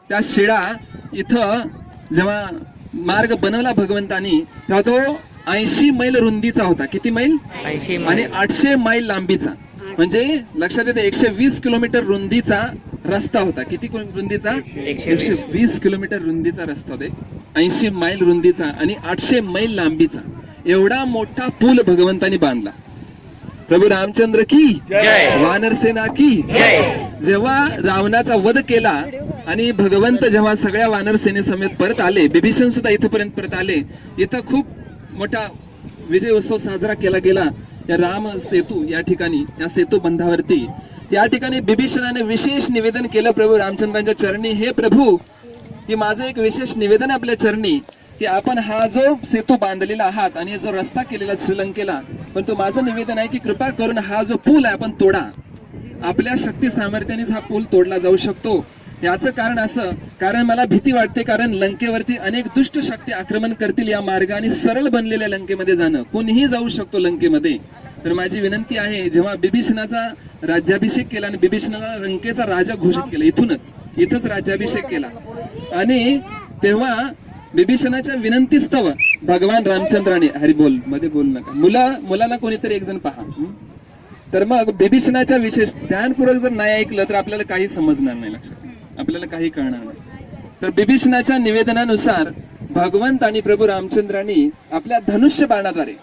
त्या शिळा इथं जेव्हा मार्ग बनवला भगवंतानी तेव्हा तो 80 मैल रुंदीचा होता. किती मैल? 80 आणि 800 मैल लांबीचा. म्हणजे लक्षात येते 120 किलोमीटर रुंदीचा रस्ता होता. किती रुंदीचा? 120 किलोमीटर रुंदीचा रस्ता होता. 80 मैल रुंदीचा आणि 800 मैल लांबीचा एवढा मोठा पूल भगवंतानी बांधला. प्रभू रामचंद्र की जय. वानर सेना की जय. जेव्हा रावणाचा वध केला आणि भगवंत जेव्हा सगळ्या वानर सेनेसमेत परत आले, बिभीषण सुद्धा इथपर्यंत परत आले. इथं खूप मोठा विजय उत्सव साजरा केला गेला या राम सेतू या ठिकाणी, या सेतू बंधावरती. या ठिकाणी बिभीषणाने विशेष निवेदन केलं प्रभू रामचंद्रांच्या चरणी, हे प्रभू, की माझं एक विशेष निवेदन आपल्या चरणी, की आपण हा जो सेतू बांधलेला आहात आणि जो रस्ता केलेला श्रीलंकेला, पण तो माझं निवेदन आहे की कृपा करून हा जो पूल आहे आपण तोडा. आपल्या शक्ती सामर्थ्यानेच हा पूल तोडला जाऊ शकतो. याचं कारण असं, कारण मला भीती वाटते, कारण लंकेवरती अनेक दुष्ट शक्ती आक्रमण करतील या मार्गाने. सरळ बनलेल्या लंकेमध्ये जाणं, कोणीही जाऊ शकतो लंकेमध्ये. तर माझी विनंती आहे, जेव्हा बिभीषणाचा राज्याभिषेक केला आणि बिभीषणाला लंकेचा राजा घोषित केला, इथंच राज्याभिषेक केला, आणि तेव्हा बिभीषणाच्या विनंतीस्तव भगवान रामचंद्राने, हरी बोल मध्ये बोल नका, मुलांना कोणीतरी एक जण पहा. तर मग बिभीषणाच्या विशेष ध्यानपूर्वक जर नाही ऐकलं तर आपल्याला काही समजणार नाही, लक्षात आपल्याला काही कळणार नाही. तर बिभीषणाच्या निवेदनानुसार भगवंत आणि प्रभू रामचंद्रांनी आपल्या धनुष्य बाणाद्वारे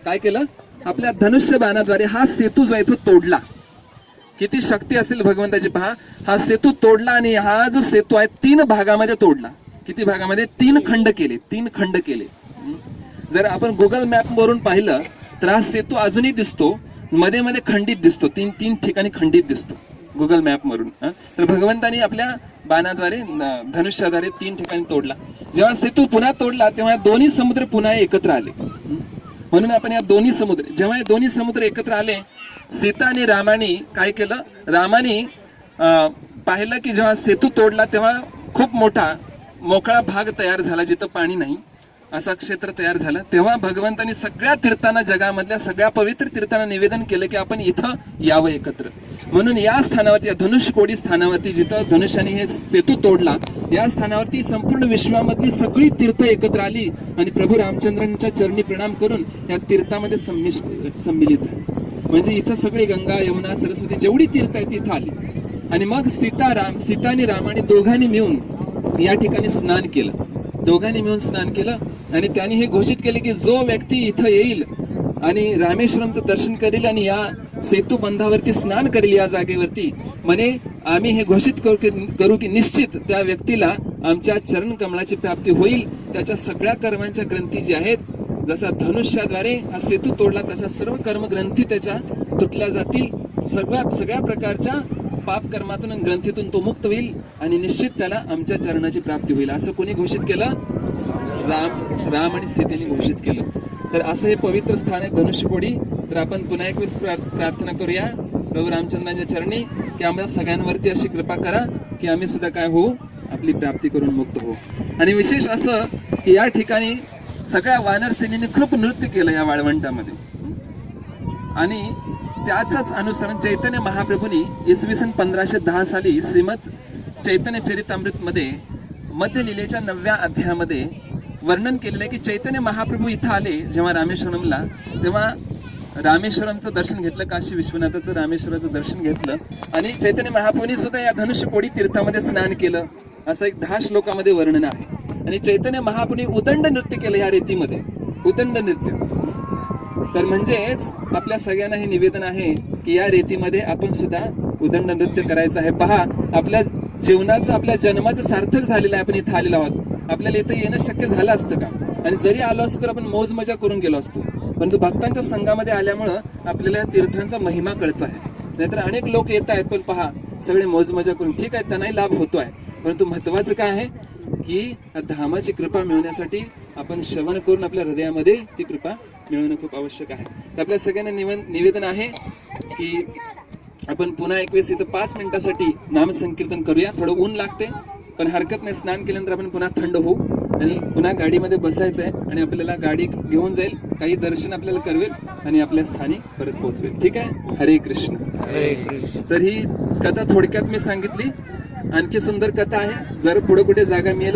काय केलं? आपल्या धनुष्य बाणाद्वारे हा सेतू जो आहे तो तोडला. किती शक्ती असेल भगवंताची पहा. हा सेतू तोडला आणि हा जो सेतू आहे 3 भागामध्ये तोडला. किती भागामध्ये? 3 खंड केले. जर आपण गुगल मॅप वरून पाहिलं तर हा सेतू अजूनही दिसतो, मध्ये मध्ये खंडित दिसतो, 3 ठिकाणी खंडित दिसतो गुगल मॅप वरून. तर भगवंतानी आपल्या बाणाद्वारे धनुष्याद्वारे 3 ठिकाणी तोडला. जेव्हा सेतू पुन्हा तोडला तेव्हा दोन्ही समुद्र पुन्हा एकत्र आले. म्हणून आपण या दोन्ही समुद्र, जेव्हा हे दोन्ही समुद्र एकत्र आले, सीता आणि रामाने काय केलं? रामाने पाहिलं की जेव्हा सेतू तोडला तेव्हा खूप मोठा मोकळा भाग तयार झाला, जिथं पाणी नाही, असा क्षेत्र तयार झालं. तेव्हा भगवंतांनी सगळ्या तीर्थांना, जगामधल्या सगळ्या पवित्र तीर्थांना निवेदन केलं की आपण इथं यावं एकत्र. म्हणून या स्थानावरती, या धनुष्यकोडी स्थानावरती, जिथं धनुष्याने हे सेतू तोडला, या स्थानावरती संपूर्ण विश्वामधली सगळी तीर्थ एकत्र आली आणि प्रभू रामचंद्रांच्या चरणी प्रणाम करून या तीर्थामध्ये सम्मिलित झाली. म्हणजे इथं सगळी गंगा, यमुना, सरस्वती जेवढी तीर्थ आहेत तिथं आली. आणि मग सीता आणि रामाने दोघांनी मिळून या ठिकाणी स्नान केलं. आणि त्यांनी हे घोषित केले की जो व्यक्ती इथं येईल आणि रामेश्वरमचं दर्शन करेल आणि या सेतू बंधावरती स्नान करेल या जागेवरती, म्हणे आम्ही हे घोषित करू की निश्चित त्या व्यक्तीला आमच्या चरण कमळाची प्राप्ती होईल. त्याच्या सगळ्या कर्मांच्या ग्रंथी जी आहेत, जसा धनुष्याद्वारे हा सेतू तोडला तसा सर्व कर्म ग्रंथी त्याच्या तुटल्या जातील. सगळ्या प्रकारच्या पाप कर्मातून आणि ग्रंथीतून तो मुक्त होईल आणि निश्चित त्याला आमच्या चरणाची प्राप्ती होईल. असं कोणी घोषित केलं? राम आणि सीतेने घोषित केलं. तर असं हे पवित्र स्थान आहे धनुष्यकोडी. तर आपण पुन्हा एक वेळेस प्रार्थना करूया प्रभू रामचंद्रांच्या चरणी की आम्हाला सगळ्यांवरती अशी कृपा करा की आम्ही सुद्धा काय होऊ, आपली प्राप्ती करून मुक्त होऊ. आणि विशेष असं की या ठिकाणी सगळ्या वानर सेनेने खूप नृत्य केलं या वाळवंटामध्ये. आणि त्याच अनुसरण चैतन्य महाप्रभूंनी इसवी सन 1510 साली श्रीमद चैतन्य चरितामृत मध्ये मध्य लीलेच्या 9व्या अध्यायामध्ये वर्णन केलेलं आहे की चैतन्य महाप्रभू इथं आले जेव्हा रामेश्वरमला, तेव्हा रामेश्वरमचं दर्शन घेतलं, काशी विश्वनाथाचं रामेश्वराचं दर्शन घेतलं आणि चैतन्य महाप्रभूंनी सुद्धा या धनुष्यकोडी तीर्थामध्ये स्नान केलं, असं एक 10 श्लोकामध्ये वर्णन आहे. आणि चैतन्य महाप्रभूंनी उदंड नृत्य केलं या रेतीमध्ये, उदंड नृत्य. तर म्हणजेच आपल्या सगळ्यांना हे निवेदन आहे की या रेतीमध्ये आपण सुद्धा उदंड नृत्य करायचं आहे. पहा, आपल्या जीवनाचं, आपल्या जन्माचं सार्थक झालेलं आहे. आपण इथं आलेलो आहोत. आपल्याला इथं येणं शक्य झालं असतं का? आणि जरी आलो असतो तर आपण मौज मजा करून गेलो असतो. परंतु भक्तांच्या संघामध्ये आल्यामुळं आपल्याला तीर्थांचा महिमा कळतो आहे. नाहीतर अनेक लोक येत आहेत पण पहा सगळे मौज मजा करून, ठीक आहे, त्यांनाही लाभ होतो आहे, परंतु महत्वाचं काय आहे की धामाची कृपा मिळवण्यासाठी आपण श्रवण करून आपल्या हृदयामध्ये ती कृपा मिळवणं खूप आवश्यक आहे. तर आपल्या सगळ्यांना निवेदन आहे की आपण पुन्हा एक वेळेस इथं 5 मिनिटासाठी नामसंकीर्तन करूया. थोडं ऊन लागते पण हरकत नाही, स्नान केल्यानंतर आपण पुन्हा थंड होऊ आणि पुन्हा गाडीमध्ये बसायचं आहे आणि आपल्याला गाडी घेऊन जाईल, काही दर्शन आपल्याला करवेल आणि आपल्या स्थानी परत पोहोचवेल. ठीक आहे. हरे कृष्ण. हरे कृष्ण. तर ही कथा थोडक्यात मी सांगितली. आणखी सुंदर कथा आहे. जर पुढे कुठे जागा मिळेल